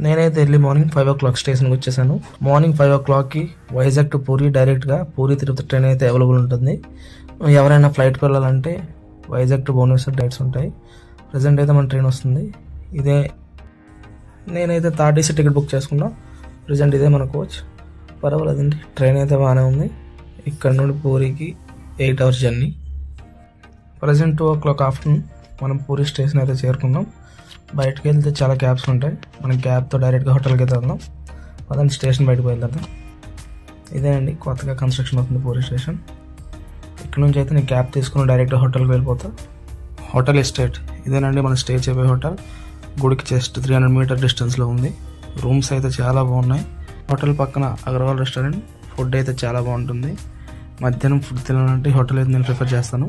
నేనైతే early morning 5 o'clock స్టేషన్కి వచ్చేసాను. మార్నింగ్ 5 o'clockకి వైజాగ్ టు పూరి డైరెక్ట్గా పూరి తిరుపతి ట్రైన్ అయితే అవైలబుల్ ఉంటుంది. ఎవరైనా ఫ్లైట్కి వెళ్ళాలంటే వైజాగ్ టు భువనేశ్వర్ డైరెక్ట్స్ ఉంటాయి. ప్రజెంట్ అయితే మన ట్రైన్ వస్తుంది. ఇదే నేనైతే థర్డ్ ఏసీ టికెట్ బుక్ చేసుకున్నా. ప్రజెంట్ ఇదే మన కోచ్. పర్వాలేదండి, ట్రైన్ అయితే బాగానే ఉంది. ఇక్కడ నుండి పూరికి 8 hours journey. Present 2 o'clock afternoon మనం పూరి స్టేషన్ అయితే చేరుకున్నాం. బయటకు వెళ్తే చాలా క్యాబ్స్ ఉంటాయి. మనం క్యాబ్తో డైరెక్ట్గా హోటల్కి అయితే వెళ్దాం. అదండి స్టేషన్ బయటకు వెళ్దాం. ఇదే అండి కొత్తగా కన్స్ట్రక్షన్ అవుతుంది పూరి స్టేషన్. ఇక్కడ నుంచి అయితే నేను క్యాబ్ తీసుకుని డైరెక్ట్గా హోటల్కి వెళ్ళిపోతా. హోటల్ ఎస్టేట్ ఇదేనండి మనం స్టే చేయబోయే హోటల్. గుడికి జస్ట్ 300 meter డిస్టెన్స్లో ఉంది. రూమ్స్ అయితే చాలా బాగున్నాయి. హోటల్ పక్కన అగర్వాల్ రెస్టారెంట్. ఫుడ్ అయితే చాలా బాగుంటుంది. మధ్యాహ్నం ఫుడ్ తినాలంటే హోటల్ అయితే నేను ప్రిఫర్ చేస్తాను.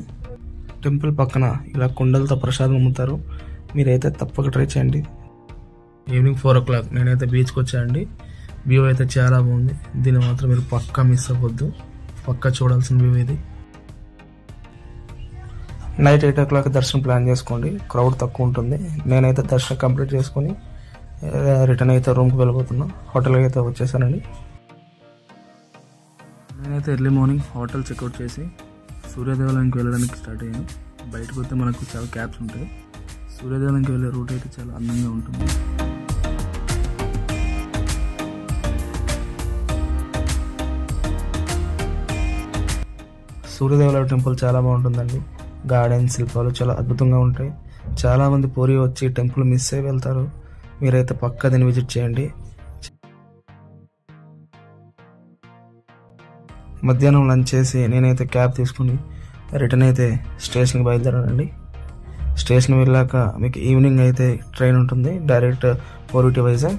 టెంపుల్ పక్కన ఇలా కుండలతో ప్రసాదం అమ్ముతారు. మీరైతే తప్పక ట్రై చేయండి. ఈవినింగ్ 4 o'clock నేనైతే బీచ్కి వచ్చానండి. వ్యూ అయితే చాలా బాగుంది. దీన్ని మాత్రం మీరు పక్కా మిస్ అవ్వద్దు. పక్కా చూడాల్సిన వ్యూ ఇది. నైట్ 8 o'clock దర్శనం ప్లాన్ చేసుకోండి. క్రౌడ్ తక్కువ ఉంటుంది. నేనైతే దర్శనం కంప్లీట్ చేసుకుని రిటర్న్ అయితే రూమ్కి వెళ్ళిపోతున్నా. హోటల్కి అయితే వచ్చేసానండి. నేనైతే ఎర్లీ మార్నింగ్ హోటల్ చెక్అవుట్ చేసి సూర్యదేవాలయానికి వెళ్ళడానికి స్టార్ట్ అయ్యాను. బయటకు వస్తే మనకు చాలా క్యాబ్స్ ఉంటాయి. సూర్యదేవాలయానికి వెళ్ళే రూట్ అయితే చాలా అందంగా ఉంటుంది. సూర్యదేవాలయ టెంపుల్ చాలా బాగుంటుందండి. గార్డెన్ శిల్పాలు చాలా అద్భుతంగా ఉంటాయి. చాలామంది పూరి వచ్చి టెంపుల్ మిస్ అయ్యి వెళ్తారు. మీరైతే పక్కా దీన్ని విజిట్ చేయండి. మధ్యాహ్నం లంచ్ చేసి నేనైతే క్యాబ్ తీసుకుని రిటర్న్ అయితే స్టేషన్కి బయలుదేరానండి. స్టేషన్ వెళ్ళాక మీకు ఈవినింగ్ అయితే ట్రైన్ ఉంటుంది డైరెక్ట్ పూరి టు వైజాగ్.